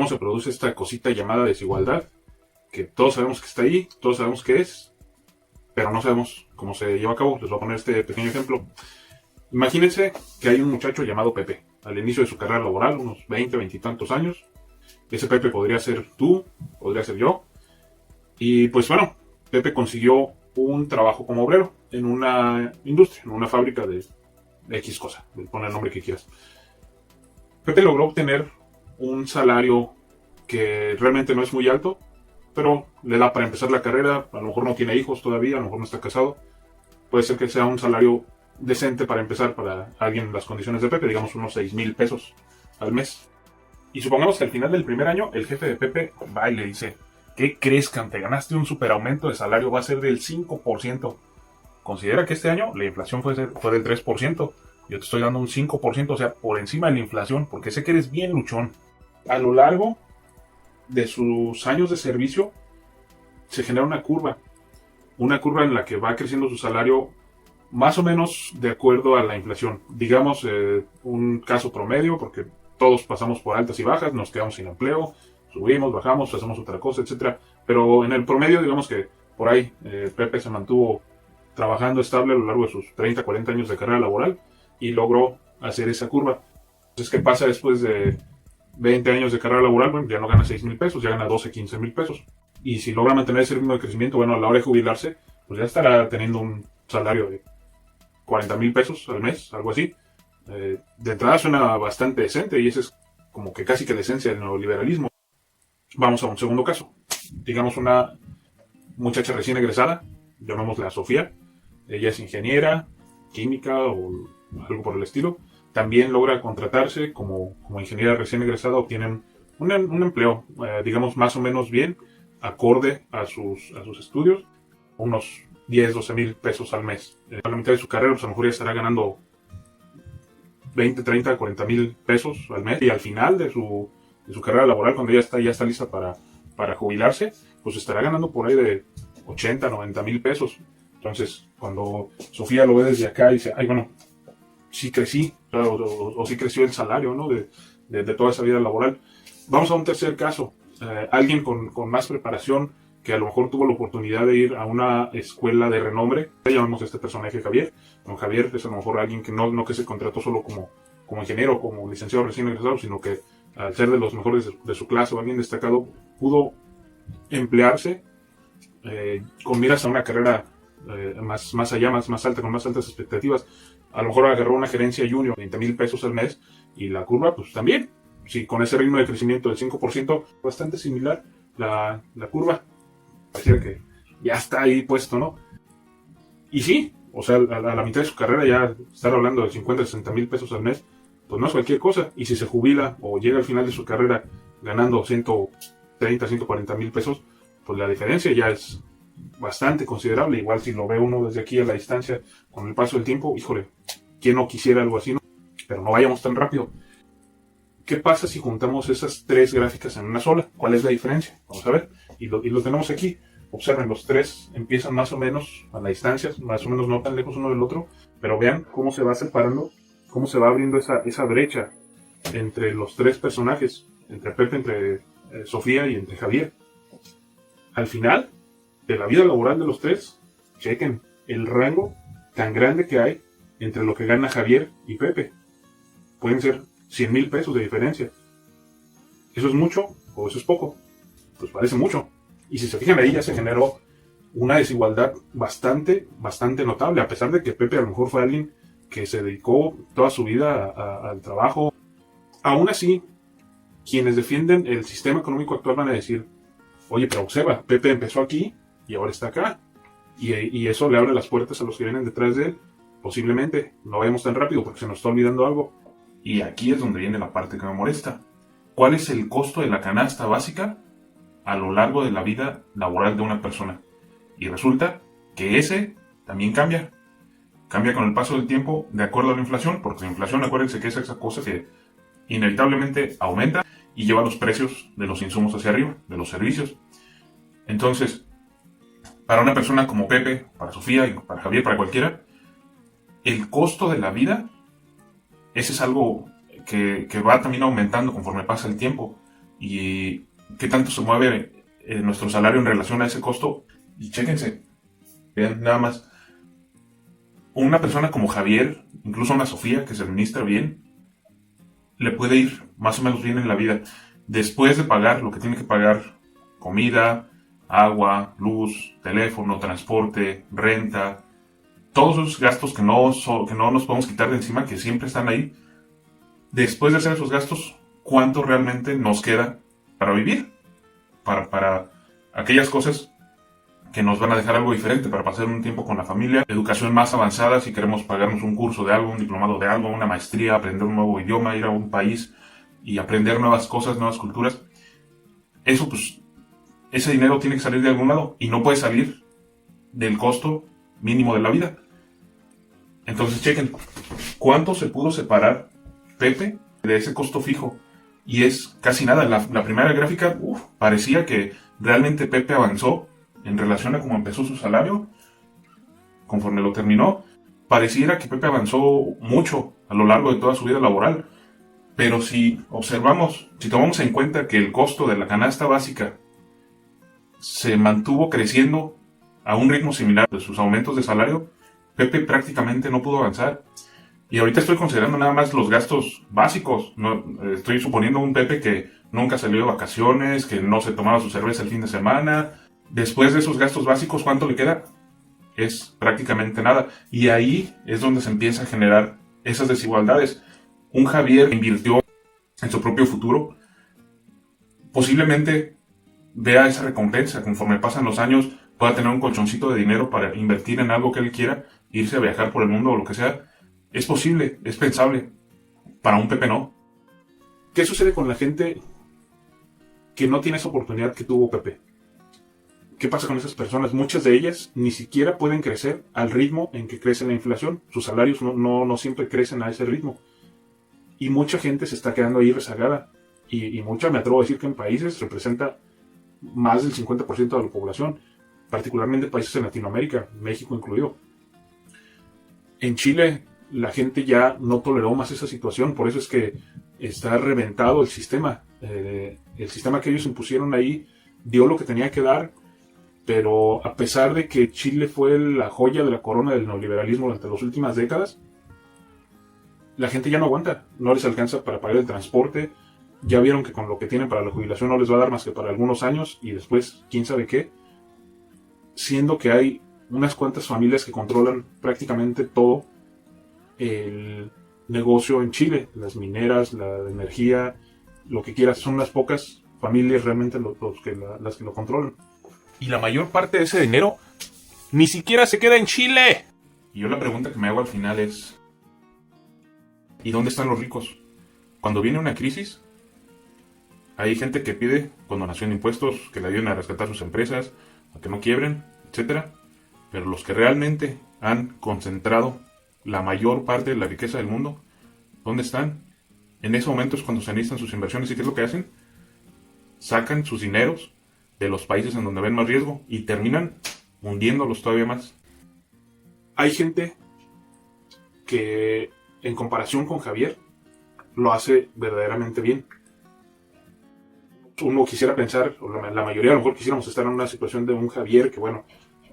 se produce esta cosita llamada desigualdad, que todos sabemos que está ahí, todos sabemos qué es, pero no sabemos cómo se lleva a cabo. Les voy a poner este pequeño ejemplo. Imagínense que hay un muchacho llamado Pepe, al inicio de su carrera laboral, unos 20 y tantos años. Ese Pepe podría ser tú, podría ser yo. Y pues bueno, Pepe consiguió un trabajo como obrero en una industria, en una fábrica de X cosa, pon el nombre que quieras. Pepe logró obtener un salario que realmente no es muy alto, pero le da para empezar la carrera. A lo mejor no tiene hijos todavía, a lo mejor no está casado. Puede ser que sea un salario decente para empezar para alguien en las condiciones de Pepe, digamos unos 6,000 pesos al mes. Y supongamos que al final del primer año el jefe de Pepe va y le dice: ¿qué crees, que te ganaste un super aumento de salario? Va a ser del 5%. Considera que este año la inflación fue del 3%. Yo te estoy dando un 5%, o sea, por encima de la inflación, porque sé que eres bien luchón. A lo largo de sus años de servicio se genera una curva en la que va creciendo su salario más o menos de acuerdo a la inflación. Digamos un caso promedio, porque todos pasamos por altas y bajas, nos quedamos sin empleo, subimos, bajamos, hacemos otra cosa, etc. Pero en el promedio, digamos que por ahí Pepe se mantuvo trabajando estable a lo largo de sus 30, 40 años de carrera laboral y logró hacer esa curva. Entonces, ¿qué pasa después de 20 años de carrera laboral? Bueno, ya no gana 6,000 pesos, ya gana 12, 15,000 pesos. Y si logra mantener ese ritmo de crecimiento, bueno, a la hora de jubilarse, pues ya estará teniendo un salario de 40,000 pesos al mes, algo así. De entrada suena bastante decente y esa es como que casi que la esencia del neoliberalismo. Vamos a un segundo caso. Digamos una muchacha recién egresada, llamémosla Sofía. Ella es ingeniera, química o algo por el estilo. También logra contratarse como ingeniera recién egresada, obtienen un empleo, digamos, más o menos bien, acorde a sus estudios, unos 10, 12 mil pesos al mes. A la mitad de su carrera, pues a lo mejor ya estará ganando 20, 30, 40 mil pesos al mes. Y al final de su carrera laboral, cuando ya está lista para jubilarse, pues estará ganando por ahí de 80, 90 mil pesos. Entonces, cuando Sofía lo ve desde acá y dice: ay, bueno, sí crecí, o sí creció el salario, ¿no? de toda esa vida laboral. Vamos a un tercer caso. Alguien con más preparación, que a lo mejor tuvo la oportunidad de ir a una escuela de renombre. Llamamos a este personaje Javier. Don Javier es a lo mejor alguien que no que se contrató solo como ingeniero, como licenciado recién egresado, sino que al ser de los mejores de su clase o alguien destacado, pudo emplearse con miras a una carrera más allá, más alta, con más altas expectativas. A lo mejor agarró una gerencia junior, 20,000 pesos al mes, y la curva, pues también, sí, con ese ritmo de crecimiento del 5%, bastante similar la curva. Pareciera que ya está ahí puesto, ¿no? Y sí, o sea, a la mitad de su carrera ya estar hablando de 50, 60 mil pesos al mes, pues no es cualquier cosa. Y si se jubila o llega al final de su carrera ganando 130, 140 mil pesos, pues la diferencia ya es bastante considerable. Igual si lo ve uno desde aquí a la distancia, con el paso del tiempo, híjole, ¿quién no quisiera algo así, no? Pero no vayamos tan rápido. ¿Qué pasa si juntamos esas tres gráficas en una sola? ¿Cuál es la diferencia? Vamos a ver. Y lo tenemos aquí. Observen, los tres empiezan más o menos a la distancia, más o menos no tan lejos uno del otro, pero vean cómo se va separando, cómo se va abriendo esa brecha entre los tres personajes, entre Pepe, entre Sofía y entre Javier. Al final de la vida laboral de los tres, chequen el rango tan grande que hay entre lo que gana Javier y Pepe. Pueden ser 100,000 pesos de diferencia. ¿Eso es mucho o eso es poco? Pues parece mucho. Y si se fijan ahí, ya se generó una desigualdad bastante notable, a pesar de que Pepe a lo mejor fue alguien que se dedicó toda su vida al trabajo. Aún así, quienes defienden el sistema económico actual van a decir: oye, pero observa, Pepe empezó aquí y ahora está acá. Y eso le abre las puertas a los que vienen detrás de él. Posiblemente, no vayamos tan rápido porque se nos está olvidando algo. Y aquí es donde viene la parte que me molesta. ¿Cuál es el costo de la canasta básica a lo largo de la vida laboral de una persona? Y resulta que ese también cambia. Cambia con el paso del tiempo de acuerdo a la inflación, porque la inflación, acuérdense que es esa cosa que inevitablemente aumenta y lleva los precios de los insumos hacia arriba, de los servicios. Entonces, para una persona como Pepe, para Sofía y para Javier, para cualquiera, el costo de la vida, ese es algo que va también aumentando conforme pasa el tiempo. y qué tanto se mueve nuestro salario en relación a ese costo. Y chéquense, vean nada más, una persona como Javier, incluso una Sofía que se administra bien, le puede ir más o menos bien en la vida. Después de pagar lo que tiene que pagar, comida, agua, luz, teléfono, transporte, renta, todos esos gastos que no nos podemos quitar de encima, que siempre están ahí. Después de hacer esos gastos, ¿cuánto realmente nos queda para vivir? Para aquellas cosas que nos van a dejar algo diferente, para pasar un tiempo con la familia, educación más avanzada, si queremos pagarnos un curso de algo, un diplomado de algo, una maestría, aprender un nuevo idioma, ir a un país y aprender nuevas cosas, nuevas culturas. Eso, pues, ese dinero tiene que salir de algún lado y no puede salir del costo mínimo de la vida. Entonces, chequen, ¿cuánto se pudo separar Pepe de ese costo fijo? Y es casi nada. La primera gráfica, parecía que realmente Pepe avanzó en relación a cómo empezó su salario. Conforme lo terminó, pareciera que Pepe avanzó mucho a lo largo de toda su vida laboral. Pero si observamos, si tomamos en cuenta que el costo de la canasta básica se mantuvo creciendo a un ritmo similar de sus aumentos de salario, Pepe prácticamente no pudo avanzar. Y ahorita estoy considerando nada más los gastos básicos. No, estoy suponiendo un Pepe que nunca salió de vacaciones, que no se tomaba su cerveza el fin de semana. Después de esos gastos básicos, ¿cuánto le queda? Es prácticamente nada. Y ahí es donde se empieza a generar esas desigualdades. Un Javier invirtió en su propio futuro, posiblemente vea esa recompensa. Conforme pasan los años, pueda tener un colchoncito de dinero para invertir en algo que él quiera, irse a viajar por el mundo o lo que sea. Es posible, es pensable. Para un Pepe no. ¿Qué sucede con la gente que no tiene esa oportunidad que tuvo Pepe? ¿Qué pasa con esas personas? Muchas de ellas ni siquiera pueden crecer al ritmo en que crece la inflación. Sus salarios no siempre crecen a ese ritmo. Y mucha gente se está quedando ahí rezagada. Y mucha, me atrevo a decir que en países representa más del 50% de la población. Particularmente países en Latinoamérica, México incluido. En Chile la gente ya no toleró más esa situación. Por eso es que está reventado el sistema. El sistema que ellos impusieron ahí dio lo que tenía que dar. Pero a pesar de que Chile fue la joya de la corona del neoliberalismo durante las últimas décadas, la gente ya no aguanta, no les alcanza para pagar el transporte. Ya vieron que con lo que tienen para la jubilación no les va a dar más que para algunos años y después quién sabe qué. Siendo que hay unas cuantas familias que controlan prácticamente todo el negocio en Chile, las mineras, la energía, lo que quieras, son unas pocas familias realmente las que lo controlan. Y la mayor parte de ese dinero ni siquiera se queda en Chile. Y yo la pregunta que me hago al final es, ¿y dónde están los ricos? Cuando viene una crisis, hay gente que pide condonación de impuestos, que le ayuden a rescatar sus empresas, a que no quiebren, etc. Pero los que realmente han concentrado la mayor parte de la riqueza del mundo, ¿dónde están? En ese momento es cuando se necesitan sus inversiones. ¿Y qué es lo que hacen? Sacan sus dineros de los países en donde ven más riesgo y terminan hundiéndolos todavía más. Hay gente que, en comparación con Javier, lo hace verdaderamente bien. Uno quisiera pensar, o la mayoría a lo mejor quisiéramos estar en una situación de un Javier que, bueno,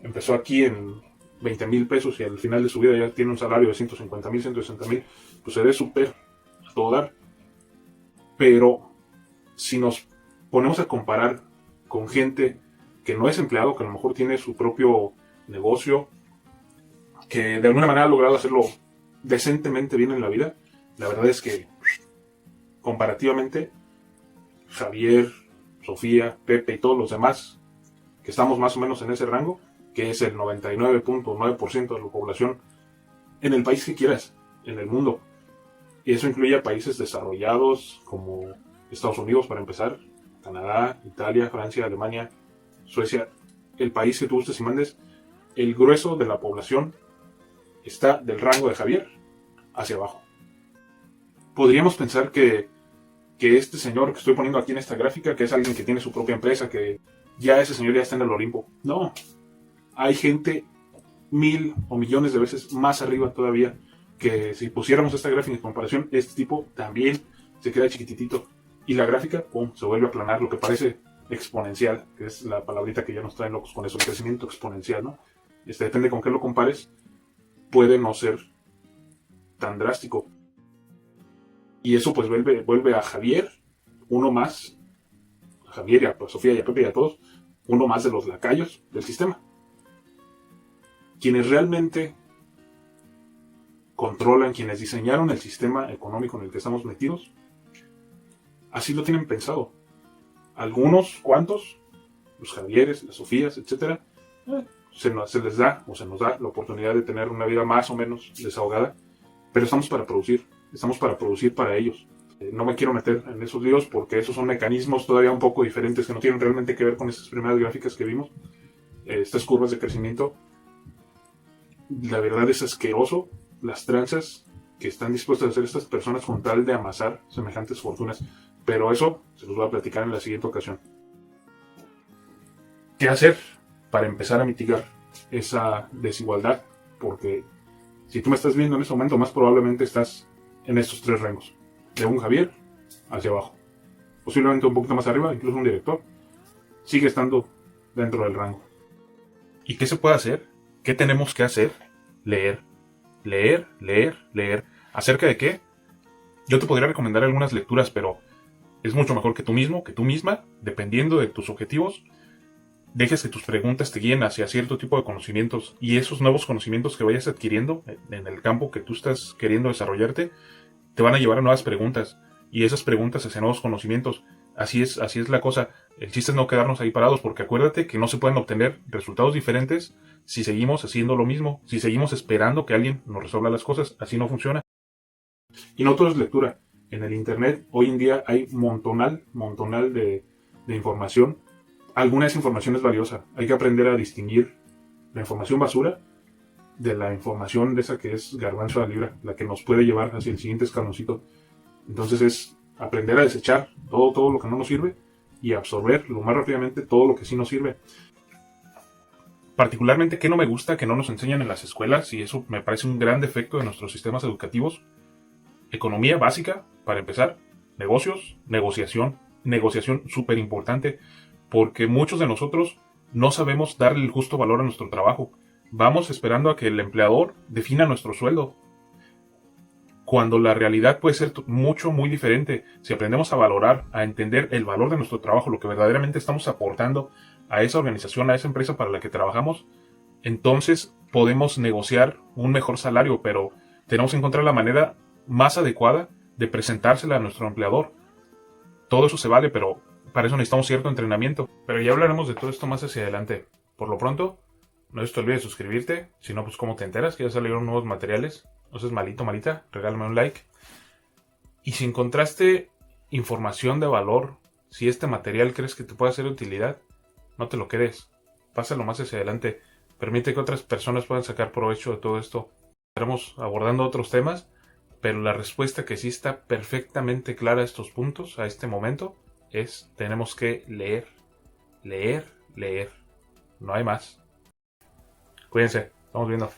empezó aquí en 20,000 pesos y al final de su vida ya tiene un salario de 150,000, 160,000, pues se ve súper a todo dar. Pero si nos ponemos a comparar con gente que no es empleado, que a lo mejor tiene su propio negocio, que de alguna manera ha logrado hacerlo decentemente bien en la vida, la verdad es que comparativamente Javier, Sofía, Pepe y todos los demás que estamos más o menos en ese rango, que es el 99.9% de la población en el país que quieras, en el mundo, y eso incluye a países desarrollados como Estados Unidos para empezar, Canadá, Italia, Francia, Alemania, Suecia, el país que tú gustes y mandes, el grueso de la población está del rango de Javier hacia abajo. Podríamos pensar que este señor que estoy poniendo aquí en esta gráfica, que es alguien que tiene su propia empresa, que ya ese señor ya está en el Olimpo. No, hay gente 1,000 o millones de veces más arriba todavía, que si pusiéramos esta gráfica en comparación, este tipo también se queda chiquititito. y la gráfica, pum, se vuelve a aplanar, lo que parece exponencial, que es la palabrita que ya nos traen locos con eso, el crecimiento exponencial, ¿no? Depende con qué lo compares, puede no ser tan drástico. Y eso pues vuelve a Javier, uno más, a Javier y a Sofía y a Pepe y a todos, uno más de los lacayos del sistema. Quienes realmente controlan, quienes diseñaron el sistema económico en el que estamos metidos, así lo tienen pensado. Algunos cuantos, los Javieres, las Sofías, etc., se les da o se nos da la oportunidad de tener una vida más o menos desahogada, pero estamos para producir para ellos. No me quiero meter en esos líos porque esos son mecanismos todavía un poco diferentes que no tienen realmente que ver con esas primeras gráficas que vimos, estas curvas de crecimiento. La verdad es asqueroso las tranzas que están dispuestas a hacer estas personas con tal de amasar semejantes fortunas, pero eso se los voy a platicar en la siguiente ocasión. ¿Qué hacer para empezar a mitigar esa desigualdad? Porque si tú me estás viendo en este momento, más probablemente estás en estos tres rangos, de un Javier hacia abajo, posiblemente un poquito más arriba, incluso un director, sigue estando dentro del rango. ¿Y qué se puede hacer? ¿Qué tenemos que hacer? Leer. Leer, leer, leer. ¿Acerca de qué? Yo te podría recomendar algunas lecturas, pero es mucho mejor que tú mismo, que tú misma, dependiendo de tus objetivos, dejes que tus preguntas te guíen hacia cierto tipo de conocimientos, y esos nuevos conocimientos que vayas adquiriendo en el campo que tú estás queriendo desarrollarte te van a llevar a nuevas preguntas, y esas preguntas hacia nuevos conocimientos. Así es la cosa. El chiste es no quedarnos ahí parados, porque acuérdate que no se pueden obtener resultados diferentes si seguimos haciendo lo mismo, si seguimos esperando que alguien nos resuelva las cosas. Así no funciona. Y no todo es lectura. En el internet hoy en día hay montonal de información. Alguna de esa información es valiosa. Hay que aprender a distinguir la información basura de la información de esa que es garbanzo a la libra, la que nos puede llevar hacia el siguiente escaloncito. Entonces es aprender a desechar todo lo que no nos sirve y absorber lo más rápidamente todo lo que sí nos sirve. Particularmente, ¿qué no me gusta que no nos enseñan en las escuelas? Y eso me parece un gran defecto de nuestros sistemas educativos. Economía básica, para empezar. Negocios, negociación súper importante, porque muchos de nosotros no sabemos darle el justo valor a nuestro trabajo. Vamos esperando a que el empleador defina nuestro sueldo, cuando la realidad puede ser muy diferente. Si aprendemos a valorar, a entender el valor de nuestro trabajo, lo que verdaderamente estamos aportando a esa organización, a esa empresa para la que trabajamos, entonces podemos negociar un mejor salario, pero tenemos que encontrar la manera más adecuada de presentársela a nuestro empleador. Todo eso se vale, pero para eso necesitamos cierto entrenamiento. Pero ya hablaremos de todo esto más hacia adelante. Por lo pronto, no te olvides de suscribirte. Si no, pues cómo te enteras que ya salieron nuevos materiales. No seas malito, malita, regálame un like. Y si encontraste información de valor, si este material crees que te puede ser de utilidad, no te lo quedes. Pásalo más hacia adelante. Permite que otras personas puedan sacar provecho de todo esto. Estaremos abordando otros temas, pero la respuesta que sí está perfectamente clara a estos puntos, a este momento, es: tenemos que leer, leer, leer. No hay más. Cuídense, estamos viendo.